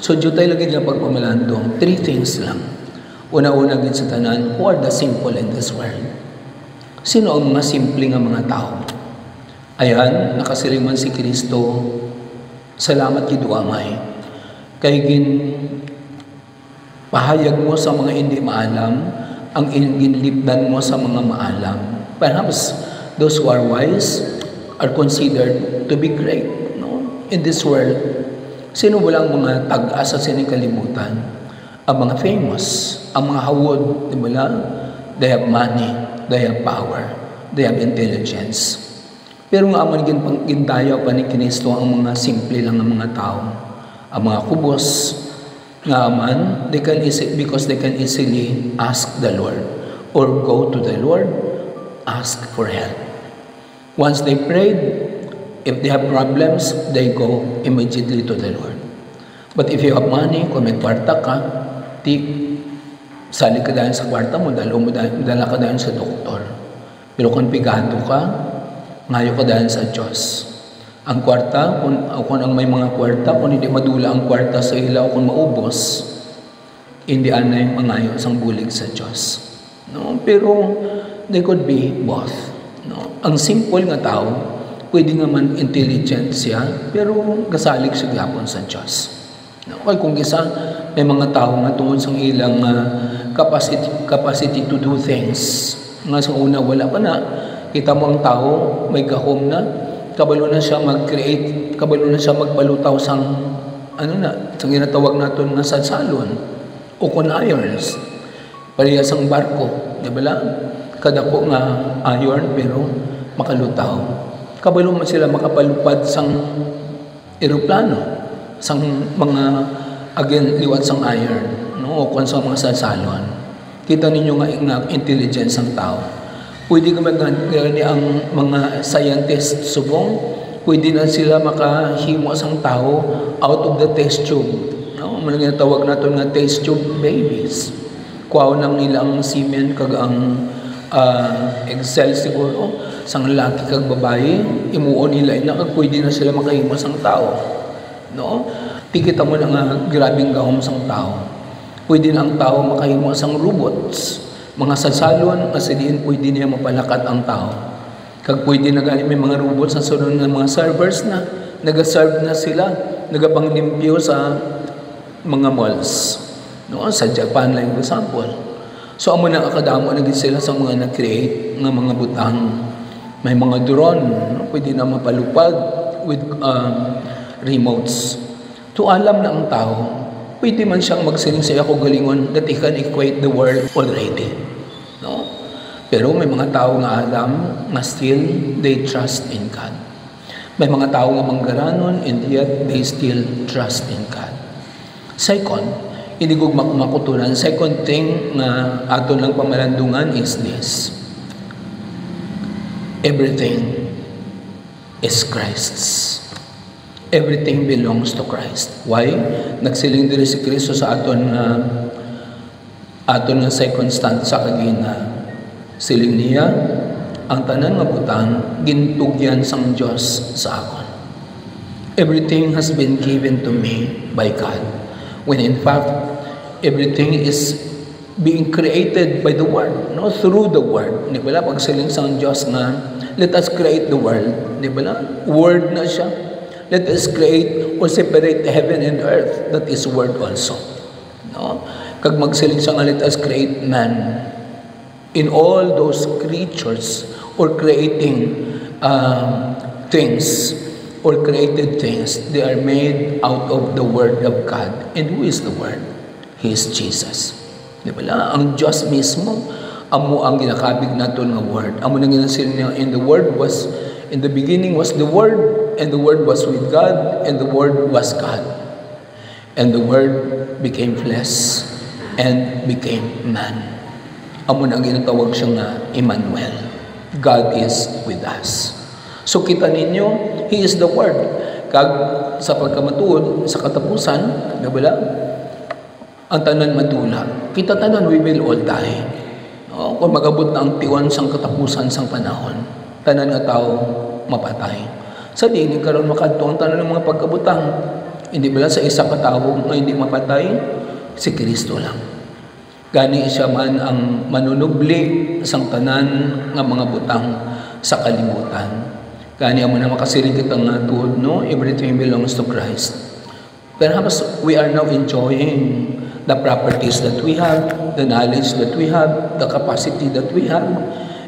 So, dito tayo lagi dyan pagpamalandong. 3 things lang. Una-una gid sa tanan, who are the simple in this world? Sino ang mga simple nga mga tao? Ayan, nakasiling man si Kristo. Salamat gid amay. Kay pahayag mo sa mga hindi maalam, ang ginlipdan mo sa mga maalam. Perhaps those who are wise are considered to be great, no? In this world, sino walang mga tag-asa sa kalimutan? Ang mga famous, ang mga hawod, di ba lang? They have money, they have power, they have intelligence. Pero nga aman gindayaw pa ni Kristo ang mga simple lang ng mga tao. Ang mga kubos, nga man, because they can easily ask the Lord or go to the Lord, ask for help. Once they prayed, if they have problems, they go immediately to the Lord. But if you have money, kung may kwarta ka, sali ka dahil sa kwarta mo, dala ka dahil sa doktor. Pero kung pigado ka, ngayo ka dahil sa Diyos. Ang kwarta, kung ang may mga kwarta, kung hindi madula ang kwarta sa ilaw, kung maubos, hindi anay mangayo sa bulig sa Diyos. No? Pero, they could be both. No? Ang simple nga tao, pwede nga man intelligent siya, pero kasalig siya gapon sa Diyos. No? Kaya kung isa, may mga tao nga tungkol sa ilang capacity to do things. Nga sa una, wala pa na. Kita mo ang tao, may gahom na, kabalo na siya mag-create, kabalo na siya magbalutaw sang sang ginatawag natin nga salsalon o conirons, parehas ang barko, di ba lang? Kadako nga iron pero makalutaw. Kabalo man sila makapalupad sang eroplano, sang mga liwat sang iron, no? O kung sa mga salsalon. Kita ninyo nga intelligence ang tao. Pwede ka magani ang mga scientists subong, pwede na sila makahimo sang tao out of the test tube. No? Mga tawag natin nga test tube babies. Kuwaw nang nilang semen kag ang Excel siguro, sang lalaki kag babae, imuon nila ina kag pwede na sila makahimo sang tao. No? Tikita mo na nga grabing gahom sang tao. Pwede na ang tao makahimo sang robots. Mga sasalon, kasi diin pwede niya mapalakat ang tao. Kag pwede na galing may mga robots sa sunod ng mga servers na, nag-serve na sila, nagapang-limpyo sa mga malls. No? Sa Japan lang example. So, amo na akadamo na sila sa mga na-create ng mga butang. May mga drone, no? Pwede na mapalupad with remotes. To alam na ang tao, pwede man siyang magsiling sa ako galingon that he can equate the world already. No? Pero may mga tao nga alam nga still they trust in God. May mga tao nga manggaranon and yet they still trust in God. Second, hindi ko makutulan. Second thing na aton lang pamalandungan is this. Everything is Christ's. Everything belongs to Christ. Why? Nagsiling diri si Kristo sa aton nga second stanza kagina. Siling niya, ang tanan nga butang gintugyan sang Dios sa akon. Everything has been given to me by God. When in fact, everything is being created by the Word, no? Through the Word. Di ba? Pagsiling sang Dios nga, let us create the world. Di ba? Word na siya. Let us create or separate heaven and earth. That is word also. No? Kag magsiling siya nga, let us create man. In all those creatures or creating things or created things, they are made out of the Word of God. And who is the Word? He is Jesus. Di ba lang? Ang Diyos mismo, amo ang ginakabig natin ng Word. Amo nang ginasiling niya, in the beginning was the Word, and the Word was with God, and the Word was God. And the Word became flesh and became man. Amo nang ginatawag siya nga Emmanuel. God is with us. So kita ninyo, He is the Word. Kag sa pagkamatuod, sa katapusan, nabala, ang tanan matula. Kita tanan, we will all die. No? Kung magabot na ang tiwan sang katapusan sang panahon, tanan nga tao mapatay. Sa dinig karon makadto ang tanan ng mga pagkabutang. Hindi ba sa isa katao nga hindi mapatay? Si Kristo lang. Gani siya man ang manunubli sang tanan nga mga butang sa kalibutan. Gani amo na makasiring kita nga tuod, no? Everything belongs to Christ. Perhaps we are now enjoying the properties that we have, the knowledge that we have, the capacity that we have,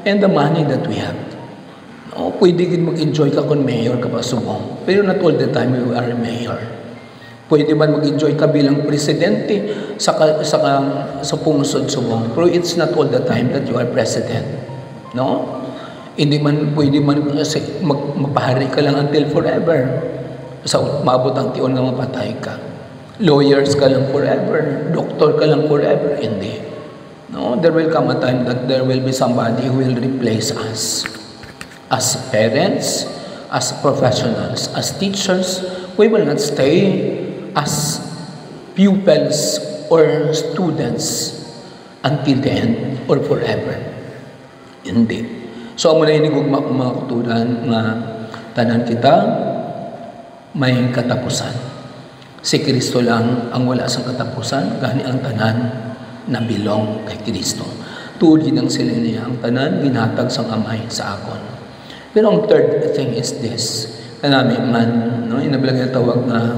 and the money that we have. No, pwede din mag-enjoy ka kung mayor ka pa subong. Pero not all the time you are a mayor. Pwede man mag-enjoy ka bilang presidente sa pungsod subong. Pero it's not all the time that you are president. No? Hindi man pwede man mapahari ka lang until forever. Sa maabot ang tion nga mapatay ka. Lawyers ka lang forever. Doctor ka lang forever. Hindi. No? There will come a time that there will be somebody who will replace us. As parents, as professionals, as teachers, we will not stay as pupils or students until the end or forever. Hindi. So, amo na inigugma kong mga kuturan nga tanan kita may katapusan. Si Kristo lang ang wala sang katapusan, gani ang tanan na bilong kay Kristo. Tuod ginang sila niya ang tanan, ginhatag sang amay sa akon. Pero ang third thing is this, na namin man, no, inabilang yung tawag na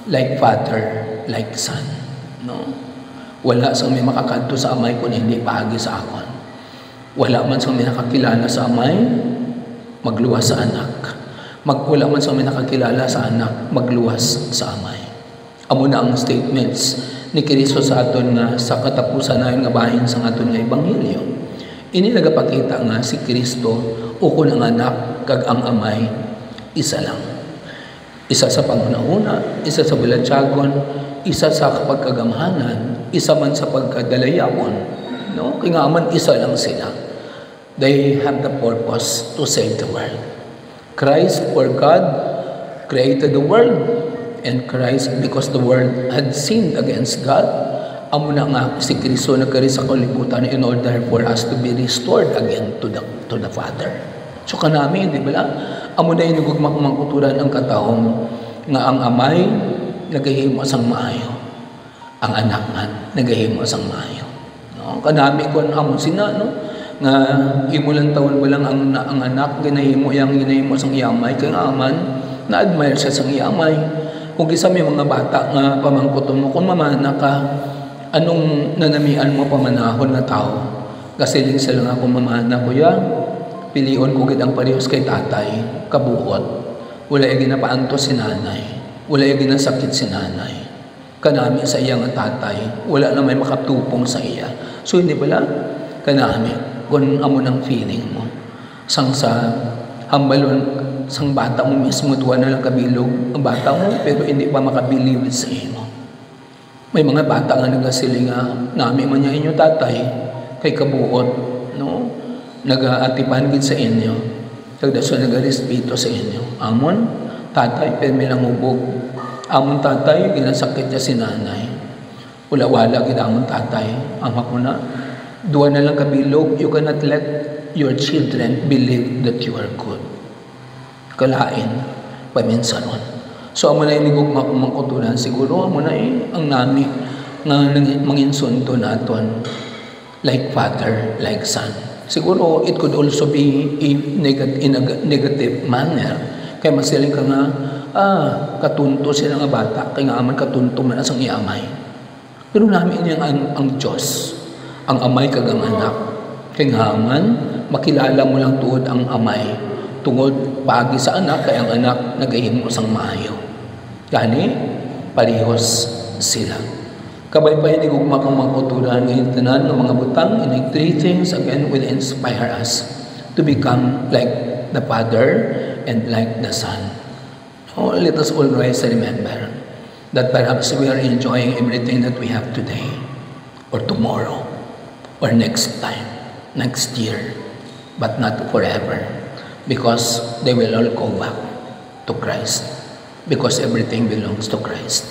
like father, like son. No? Wala sang may makakadto sa amay kung hindi paagi sa akon. Wala man sang may nakakilala sa amay, magluwas sa anak. Wala man sang may nakakilala sa anak, magluwas sa amay. Amo na ang statements ni Kristo sa aton nga sa katapusan na nga bahin sa aton nga ebanghelyo. Ini nagapakita nga si Kristo ukon ang anak kag ang amay isa lang. Isa sa pangunahuna, isa sa bulatyagon, isa sa pagkagamhanan, isa man sa pagkadalayawon. No? Kaya nga man isa lang sila. They have the purpose to save the world. Christ or God created the world, and Christ, because the world had sinned against God, amo na nga si Kristo nagkari sa kalibutan in order for us to be restored again to the Father. So kanami, di ba? Amo na inugugmak mangkuturan ang katahong nga ang amay nagahimo sang maayo. Ang anak man nagahimo sang maayo. No? Kanami kon amo sina, no? Nga imulang taon mo lang ang anak ginahimo sang iyamay kay nga aman na-admire siya sang iyamay. Kung kisa may mga bata nga pamangkuton mo, kung mamana ka, anong nanamian mo pamanahon na tao? Kasi sila nga kung mamana ko ya, pilion ko gitang parehos kay tatay, kabuot. Wala yung ginapaanto si nanay. Wala yung ginasakit si nanay. Kanami sa iya nga tatay, wala na may makatupong sa iya. So hindi pala, kanami, kung amo ng feeling mo. Sang sa hambalon, sang bata mo mismo, tuwa na lang kabilog ang bata mo, pero hindi pa makabilib sa imo. May mga bata nga nagasili nga, nami man niya inyo tatay, kay kabuot, no? Nag-aatipan gid sa inyo, kagdaso nag-respeto sa inyo. Amon, tatay, pero may lang ubog. Amon tatay, ginasakit niya si nanay. Wala-wala gid amon tatay. Ama ko na, duwa na lang kabilog, you cannot let your children believe that you are good. Kalain, paminsanon. So, amo na inigugma kong mangkutunan, siguro amo na ang nami nga manginsunto naton, like father, like son. Siguro, it could also be in a negative manner. Kaya masiling ka nga, katunto sila nga bata, kaya nga aman katunto man asang iamay. Pero namin yung ang Diyos, ang amay kag ang anak. Kaya nga aman, makilala mo lang tuod ang amay, tungod pagi sa anak, kaya ang anak nagahimo sang maayo. Gani, parehos sila. Kabay pa hindi gugma kang mangkuturan ngayon tanan ng mga butang, and three things again will inspire us to become like the Father and like the Son. Oh, let us always remember that perhaps we are enjoying everything that we have today, or tomorrow, or next time, next year, but not forever, because they will all go back to Christ, because everything belongs to Christ.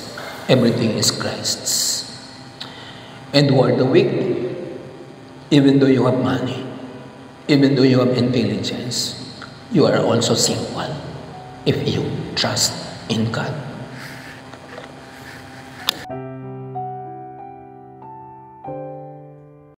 Everything is Christ's. And who are the weak, even though you have money, even though you have intelligence, you are also simple if you trust in God.